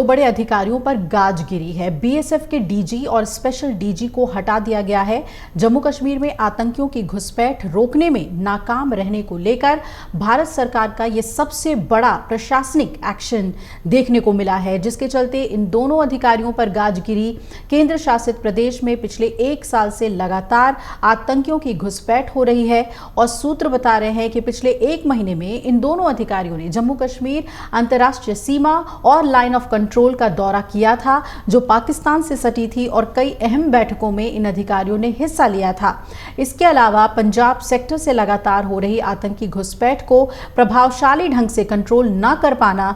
बड़े अधिकारियों पर गाज गिरी है। बीएसएफ के डीजी और स्पेशल डीजी को हटा दिया गया है। जम्मू कश्मीर में आतंकियों की घुसपैठ रोकने में नाकाम रहने को लेकर भारत सरकार का यह सबसे बड़ा प्रशासनिक एक्शन देखने को मिला है, जिसके चलते इन दोनों अधिकारियों पर गाज गिरी। केंद्र शासित प्रदेश में पिछले 1 साल से लगातार आतंकियों की घुसपैठ हो रही है और सूत्र बता रहे हैं कि पिछले 1 महीने में इन दोनों अधिकारियों ने जम्मू कश्मीर अंतर्राष्ट्रीय सीमा और लाइन ऑफ कंट्रोल का दौरा किया था, जो पाकिस्तान से सटी थी, और कई अहम बैठकों में इन अधिकारियों ने हिस्सा लिया था। इसके अलावा पंजाब सेक्टर से लगातार हो रही आतंकी घुसपैठ को प्रभावशाली ढंग से कंट्रोल न कर पाना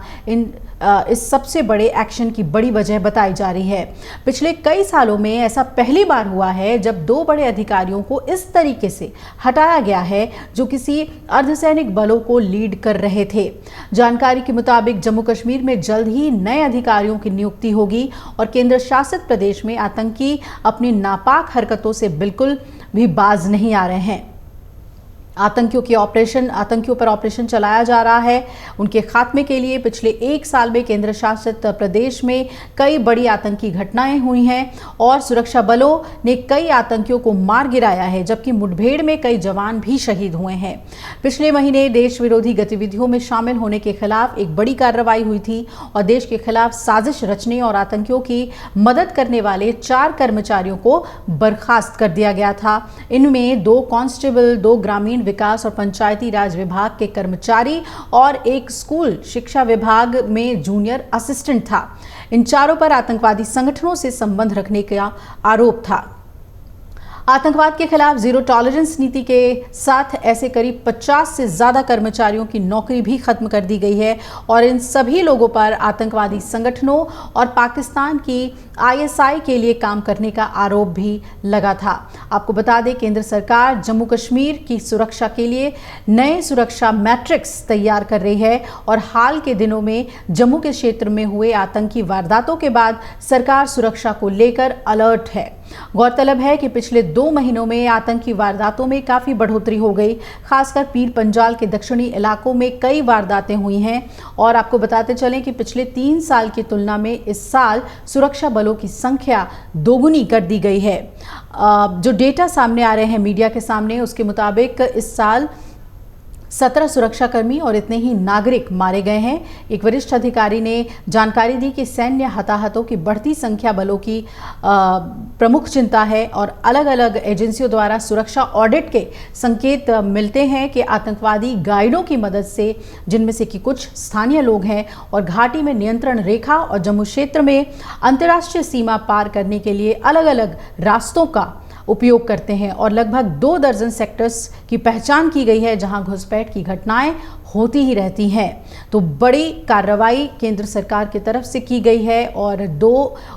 इस सबसे बड़े एक्शन की बड़ी वजह बताई जा रही है। पिछले कई सालों में ऐसा पहली बार हुआ है जब 2 बड़े अधिकारियों को इस तरीके से हटाया गया है जो किसी अर्धसैनिक बलों को लीड कर रहे थे। जानकारी के मुताबिक जम्मू कश्मीर में जल्द ही नए अधिकारियों की नियुक्ति होगी और केंद्र शासित प्रदेश में आतंकी अपनी नापाक हरकतों से बिल्कुल भी बाज नहीं आ रहे हैं। आतंकियों पर ऑपरेशन चलाया जा रहा है। उनके खात्मे के लिए पिछले 1 साल में केंद्र शासित प्रदेश में कई बड़ी आतंकी घटनाएं हुई हैं और सुरक्षा बलों ने कई आतंकियों को मार गिराया है, जबकि मुठभेड़ में कई जवान भी शहीद हुए हैं। पिछले महीने देश विरोधी गतिविधियों में शामिल होने के खिलाफ एक बड़ी कार्रवाई हुई थी और देश के खिलाफ साजिश रचने और आतंकियों की मदद करने वाले 4 कर्मचारियों को बर्खास्त कर दिया गया था। इनमें 2 कांस्टेबल, 2 ग्रामीण विकास और पंचायती राज विभाग के कर्मचारी और एक स्कूल शिक्षा विभाग में जूनियर असिस्टेंट था। इन चारों पर आतंकवादी संगठनों से संबंध रखने का आरोप था। आतंकवाद के खिलाफ जीरो टॉलरेंस नीति के साथ ऐसे करीब 50 से ज्यादा कर्मचारियों की नौकरी भी खत्म कर दी गई है और इन सभी लोगों पर आतंकवादी संगठनों और पाकिस्तान की आईएसआई के लिए काम करने का आरोप भी लगा था। आपको बता दें, केंद्र सरकार जम्मू कश्मीर की सुरक्षा के लिए नए सुरक्षा मैट्रिक्स तैयार कर रही है और हाल के दिनों में जम्मू के क्षेत्र में हुए आतंकी वारदातों के बाद सरकार सुरक्षा को लेकर अलर्ट है। गौरतलब है कि पिछले 2 महीनों में आतंकी वारदातों में काफी बढ़ोतरी हो गई। खासकर पीर पंजाल के दक्षिणी इलाकों में कई वारदातें हुई हैं और आपको बताते चलें कि पिछले 3 साल की तुलना में इस साल सुरक्षा बलों की संख्या दोगुनी कर दी गई है। जो डेटा सामने आ रहे हैं मीडिया के सामने, उसके मुताबिक इस साल 17 सुरक्षाकर्मी और इतने ही नागरिक मारे गए हैं। एक वरिष्ठ अधिकारी ने जानकारी दी कि सैन्य हताहतों की बढ़ती संख्या बलों की प्रमुख चिंता है और अलग अलग एजेंसियों द्वारा सुरक्षा ऑडिट के संकेत मिलते हैं कि आतंकवादी गाइडों की मदद से, जिनमें से कि कुछ स्थानीय लोग हैं, और घाटी में नियंत्रण रेखा और जम्मू क्षेत्र में अंतर्राष्ट्रीय सीमा पार करने के लिए अलग अलग रास्तों का उपयोग करते हैं और लगभग 2 दर्जन सेक्टर्स की पहचान की गई है जहां घुसपैठ की घटनाएं होती ही रहती हैं। तो बड़ी कार्रवाई केंद्र सरकार की तरफ से की गई है और 2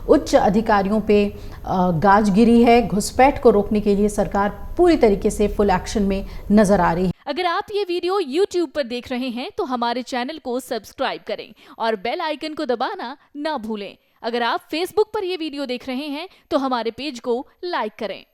उच्च अधिकारियों पे गाज गिरी है। घुसपैठ को रोकने के लिए सरकार पूरी तरीके से फुल एक्शन में नजर आ रही है। अगर आप ये वीडियो YouTube पर देख रहे हैं तो हमारे चैनल को सब्सक्राइब करें और बेल आइकन को दबाना ना भूलें। अगर आप Facebook पर ये वीडियो देख रहे हैं तो हमारे पेज को लाइक करें।